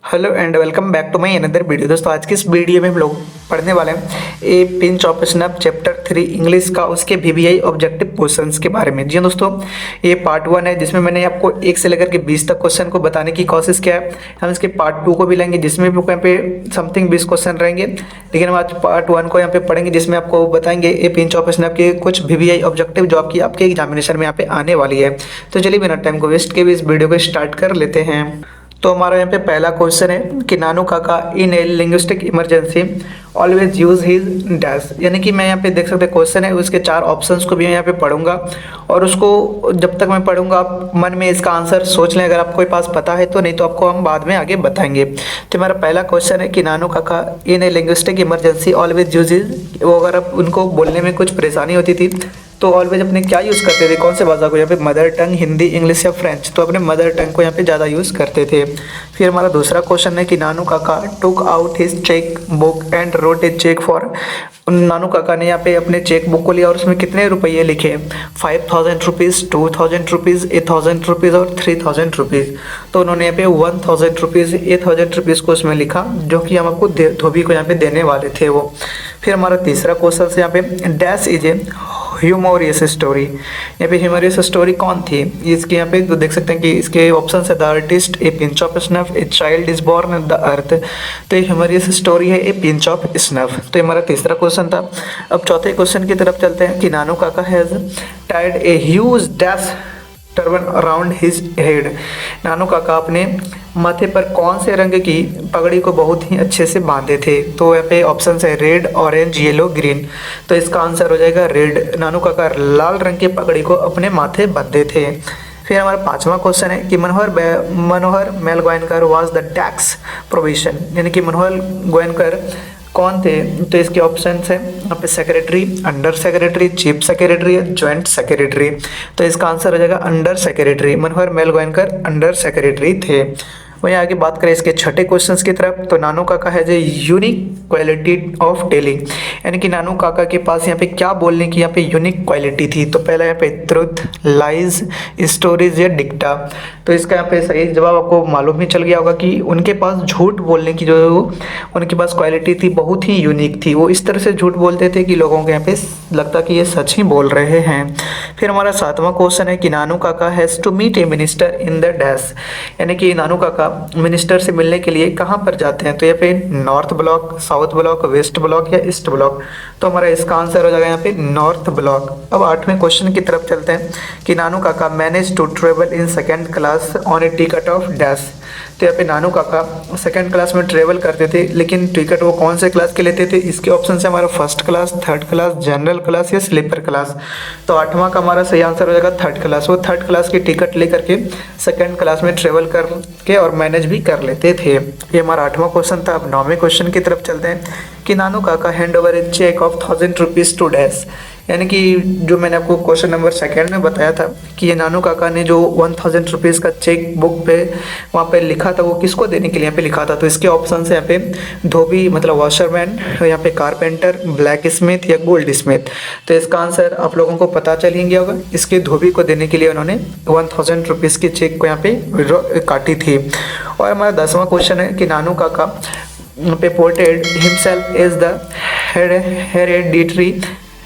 Hello and welcome back to my another video. दोस्तों आज की इस वीडियो में हम लोग पढ़ने वाले हैं ए pinch of snap chapter 3 English का उसके वीवीआई ऑब्जेक्टिव क्वेश्चंस के बारे में। जी हाँ दोस्तों, ये पार्ट 1 है जिसमें मैंने आपको 1 से लेकर के 20 तक क्वेश्चन को बताने की कोशिश किया है। हम इसके पार्ट 2 को भी लेंगे जिसमें भी यहाँ पे समथिंग 20 क्वेश्चन रहेंगे, लेकिन हम आज पार्ट 1 को यहाँ पे पढ़ेंगे जिसमें आपको बताएंगे ए पिंच ऑफ स्नैप के कुछ वीवीआई ऑब्जेक्टिव जो आपके एग्जामिनेशन में यहाँ पे आने वाली है। तो चलिए बिना टाइम को वेस्ट के भी इस वीडियो को स्टार्ट कर लेते हैं। तो हमारा यहाँ पे पहला क्वेश्चन है कि Nanu Kaka in a linguistic emergency always use his dash. यानी कि मैं यहाँ पे देख सकते क्वेश्चन है, उसके 4 ऑप्शंस को भी मैं यहाँ पे पढ़ूंगा और उसको जब तक मैं पढ़ूंगा आप मन में इसका आंसर सोच लें, अगर आपको पास पता है तो, नहीं तो आपको हम बाद में आगे बताएंगे। तो हमारा पहला क्वेश्चन है कि Nanu Kaka in a linguistic emergency always use his, वो अगर आप उनको बोलने में कुछ परेशानी होती थी तो ऑलवेज अपने क्या यूज़ करते थे, कौन से भाषा को, यहाँ पे मदर टंग, हिंदी, इंग्लिश या फ्रेंच, तो अपने मदर टंग को यहाँ पे ज़्यादा यूज़ करते थे। फिर हमारा दूसरा क्वेश्चन है कि Nanu Kaka took out his cheque book and wrote a cheque for. Nanu Kaka ने यहाँ पे अपने चेक बुक को लिया और उसमें कितने रुपये लिखे, 5000 रुपीज़, 2000 रुपीज़, 8000 रुपीज़ और 3000 रुपीज़। तो उन्होंने यहाँ पे 1000 रुपीज़, 8000 रुपीज़ को उसमें लिखा जो कि हम आपको धोबी को यहाँ पे देने वाले थे वो। फिर हमारा तीसरा क्वेश्चन है यहाँ पे डैश इज ए ह्यूमोरियस स्टोरी। यहाँ पे ह्यूमोरियस स्टोरी कौन थी, इसके यहाँ पे तो देख सकते हैं कि इसके ऑप्शन है the artist, A pinch of snuff, a child is born in the earth. तो ये ह्यूमोरियस स्टोरी है ए पिंच ऑफ स्नफ। तो ये हमारा तीसरा क्वेश्चन था। अब चौथे क्वेश्चन की तरफ चलते हैं कि Nanu Kaka has tied a huge dash turban around his head. Nanu Kaka अपने माथे पर कौन से रंग की पगड़ी को बहुत ही अच्छे से बांधे थे। तो यहाँ पे ऑप्शन है रेड, ऑरेंज, येलो, ग्रीन। तो इसका आंसर हो जाएगा रेड। नानू काका लाल रंग की पगड़ी को अपने माथे बांधे थे। फिर हमारा पांचवा क्वेश्चन है कि Manohar Malgonkar was the tax provision. यानी कि मनोहर गोयनकर कौन थे, तो इसके ऑप्शन है यहाँ पे secretary, under secretary, chief secretary या ज्वाइंट सेक्रेटरी। तो इसका आंसर हो जाएगा अंडर सेक्रेटरी। मनोहर मेल गोयनकर अंडर सेक्रेटरी थे। वहीं आगे बात करें इसके छठे क्वेश्चन की तरफ, तो नानू काका है जो यूनिक क्वालिटी ऑफ टेलिंग। यानी कि नानू काका के पास यहाँ पे क्या बोलने की यहाँ पे यूनिक क्वालिटी थी। तो पहला यहाँ पे ट्रुथ, लाइज, स्टोरीज या डिक्टा। तो इसका यहाँ पे सही जवाब आपको मालूम ही चल गया होगा कि उनके पास झूठ बोलने की जो उनके पास क्वालिटी थी बहुत ही यूनिक थी। वो इस तरह से झूठ बोलते थे कि लोगों को यहाँ पे लगता कि ये सच ही बोल रहे हैं। फिर हमारा सातवां क्वेश्चन है कि Nanu Kaka has to meet a minister in the dash. यानी कि नानू काका मिनिस्टर से मिलने के लिए कहाँ पर जाते हैं। तो यहाँ पे north block, south block, west block या ईस्ट ब्लॉक। तो हमारा इसका आंसर हो जाएगा यहाँ पे नॉर्थ ब्लॉक। अब आठवें क्वेश्चन की तरफ चलते हैं कि Nanu Kaka manage to travel in second class on a ticket of dash. तो यहाँ पे नानू काका सेकंड क्लास में ट्रेवल करते थे, लेकिन टिकट वो कौन से क्लास के लेते थे। इसके ऑप्शन है हमारा first class, third class, general class या स्लीपर क्लास। तो आठवां का हमारा सही आंसर हो जाएगा थर्ड क्लास। वो थर्ड क्लास की टिकट लेकर के सेकंड क्लास में ट्रेवल करके और मैनेज भी कर लेते थे। ये हमारा आठवां क्वेश्चन था। अब नौवें क्वेश्चन की तरफ चलते हैं कि Nanu Kaka hand over a cheque of 1000 rupees to dash. यानी कि जो मैंने आपको क्वेश्चन नंबर सेकंड में बताया था कि ये नानू काका ने जो 1000 रुपीज़ का चेक बुक पे वहाँ पे लिखा था वो किसको देने के लिए यहाँ पे लिखा था। तो इसके ऑप्शन है यहाँ पे धोबी मतलब वॉशरमैन, यहाँ पे कारपेंटर, ब्लैक स्मिथ या गोल्ड स्मिथ। तो इसका आंसर आप लोगों को पता चल ही गया होगा। इसके धोबी को देने के लिए उन्होंने 1000 रुपीज़ की चेक को यहाँ पे काटी थी। और हमारा 10वां क्वेश्चन है कि नानू काका पे portrait himself is the hereditary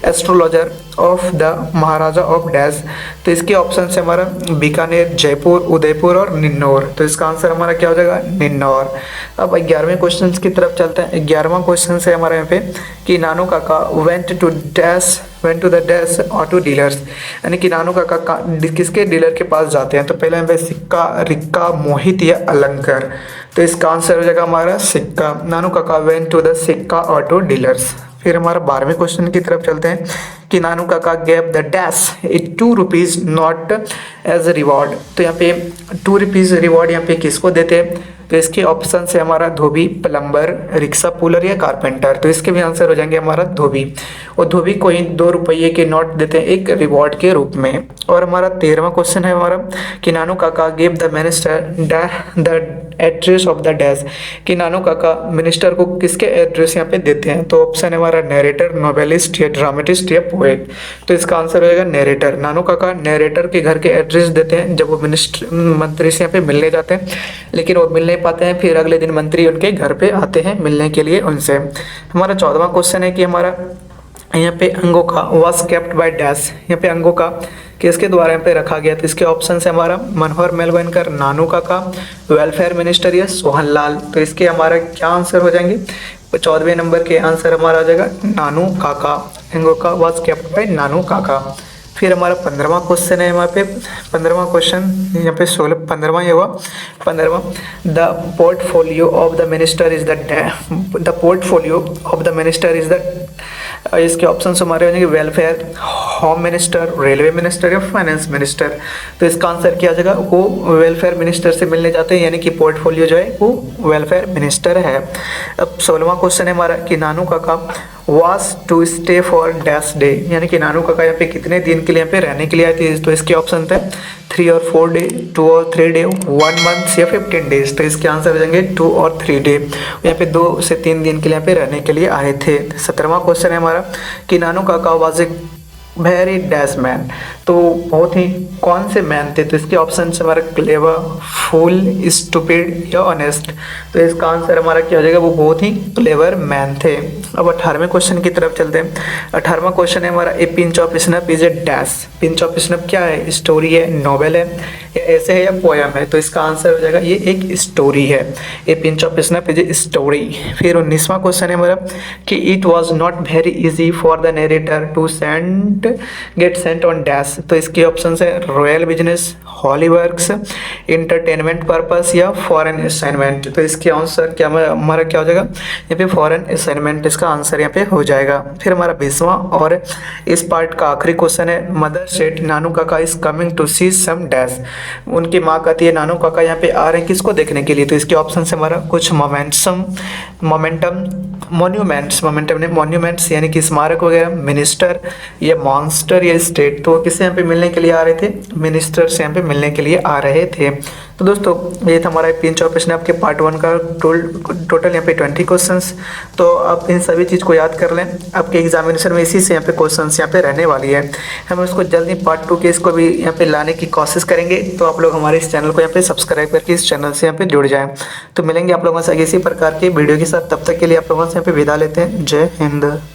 astrologer of the Maharaja of dash. तो इसके ऑप्शन है हमारा बीकानेर, जयपुर, उदयपुर और निन्नौर। तो इसका आंसर हमारा क्या हो जाएगा निन्नौर। अब 11वें क्वेश्चन की तरफ चलते हैं। 11वां क्वेश्चन है हमारे यहाँ पे कि Nanu Kaka went to the dash auto dealers. यानी कि नानू काका किसके डीलर के पास जाते हैं। तो पहले यहाँ पे सिक्का, रिक्का, मोहित या अलंकर। तो इसका आंसर हो जाएगा हमारा सिक्का। नानू काका वेंट टू द सिक्का ऑटो डीलर्स। फिर हमारा 12वें क्वेश्चन की तरफ चलते हैं कि Nanu Kaka gave the dash a 2 rupees note as reward. तो यहाँ पे 2 रुपीज़ रिवॉर्ड यहाँ पे किसको देते हैं। तो इसके ऑप्शन है हमारा धोबी, प्लम्बर, रिक्शा पुलर या कारपेंटर। तो इसके भी आंसर हो जाएंगे हमारा धोबी। और धोबी को ही 2 रुपये के नोट देते हैं एक रिवॉर्ड के रूप में। और हमारा 13वां क्वेश्चन है हमारा कि नानू काका give the minister the address of the dash. कि नानू काका मिनिस्टर को किसके एड्रेस यहाँ पे देते हैं। तो ऑप्शन है हमारा नरेटर, नोवेलिस्ट या ड्रामेटिस्ट या पोएट। तो इसका आंसर हो जाएगा नरेटर। नानू काका नरेटर के घर के एड्रेस देते हैं जब वो मंत्री से यहाँ पे मिलने जाते हैं, लेकिन वो मिलने नहीं पाते हैं, फिर अगले दिन मंत्री उनके घर पे आते हैं मिलने के लिए उनसे। हमारा 14वां क्वेश्चन है कि हमारा यहाँ पे अंगों का वॉज केप्ट बाय डैश, यहाँ पे अंगों का किसके द्वारा यहाँ पे रखा गया। तो इसके ऑप्शन है हमारा मनोहर मेलवनकर, नानू काका, वेलफेयर मिनिस्टर या सोहन लाल। तो इसके हमारा क्या आंसर हो जाएंगे, 14वें नंबर के आंसर हमारा आ जाएगा नानू काका। अंगों का वॉज केप्ट बाय नानू काका। फिर हमारा 15वां क्वेश्चन है यहाँ पे, 15वां क्वेश्चन यहाँ पे 15वां ये हुआ 15वां। The portfolio of the minister is the portfolio of the minister is the, इसके ऑप्शन हमारे हो जाएंगे welfare, home minister, railway minister या फाइनेंस मिनिस्टर। तो इसका आंसर क्या आ जाएगा, वो वेलफेयर मिनिस्टर से मिलने जाते हैं, यानी कि पोर्टफोलियो जो है वो वेलफेयर मिनिस्टर है। अब 16वां क्वेश्चन है हमारा कि Nanu Kaka was to stay for dash day, यानी कि नानू काका यहाँ पे कितने दिन के लिए यहाँ पे रहने के लिए आए थे। तो इसके ऑप्शन थे 3 और 4 डे, 2 और 3 डे, 1 मंथ या 15 डेज। तो इसके आंसर हो जाएंगे 2 और 3 डे। यहाँ पे 2 से 3 दिन के लिए यहाँ पे रहने के लिए आए थे। 17वां क्वेश्चन है हमारा कि Nanu Kaka was a very dash man, तो बहुत ही कौन से मैन थे। तो इसके ऑप्शन से हमारा क्लेवर, फूल, स्टूपिड या ऑनेस्ट। तो इसका आंसर हमारा क्या हो जाएगा, वो बहुत ही क्लेवर मैन थे। अब 18वें क्वेश्चन की तरफ चलते हैं। 18वां क्वेश्चन है हमारा ए pinch of snap is A dash. Pinch of snap क्या है, स्टोरी है, नॉवेल है या ऐसे है या पोयम है। तो इसका आंसर हो जाएगा ये एक स्टोरी है। A pinch of snap is a story. फिर 19वां क्वेश्चन है हमारा कि it was not very easy for the narrator to get sent on dash. तो इसके ऑप्शन है royal business, holy works, entertainment purpose या फॉरेन असाइनमेंट। तो इसके आंसर क्या हमारा क्या हो जाएगा, यहाँ पे फॉरेन असाइनमेंट इसका आंसर यहाँ पे हो जाएगा। फिर हमारा 20वां और इस पार्ट का आखिरी क्वेश्चन है mother said Nanu Kaka is coming to see some dash. उनकी माँ कहती है नानू काका यहाँ पे आ रहे हैं किसको देखने के लिए। तो इसके ऑप्शन से हमारा कुछ मॉन्यूमेंट्स यानी कि स्मारक वगैरह, मिनिस्टर या मॉन्स्टर या स्टेट। तो किससे यहाँ पे मिलने के लिए आ रहे थे, मिनिस्टर से यहाँ पे मिलने के लिए आ रहे थे। तो दोस्तों ये था हमारा पिंच ऑफ स्नैप के पार्ट 1 का टोटल यहाँ पे 20 क्वेश्चंस। तो आप इन सभी चीज़ को याद कर लें, आपके एग्जामिनेशन में इसी से यहाँ पे क्वेश्चंस यहाँ पे रहने वाली है। हम उसको जल्दी पार्ट 2 के इसको भी यहाँ पे लाने की कोशिश करेंगे। तो आप लोग हमारे इस चैनल को यहाँ पे सब्सक्राइब करके इस चैनल से यहाँ पे जुड़ जाएँ। तो मिलेंगे आप लोगों से इसी प्रकार के वीडियो के साथ, तब तक के लिए आप लोगों से यहाँ पे विदा लेते हैं। जय हिंद।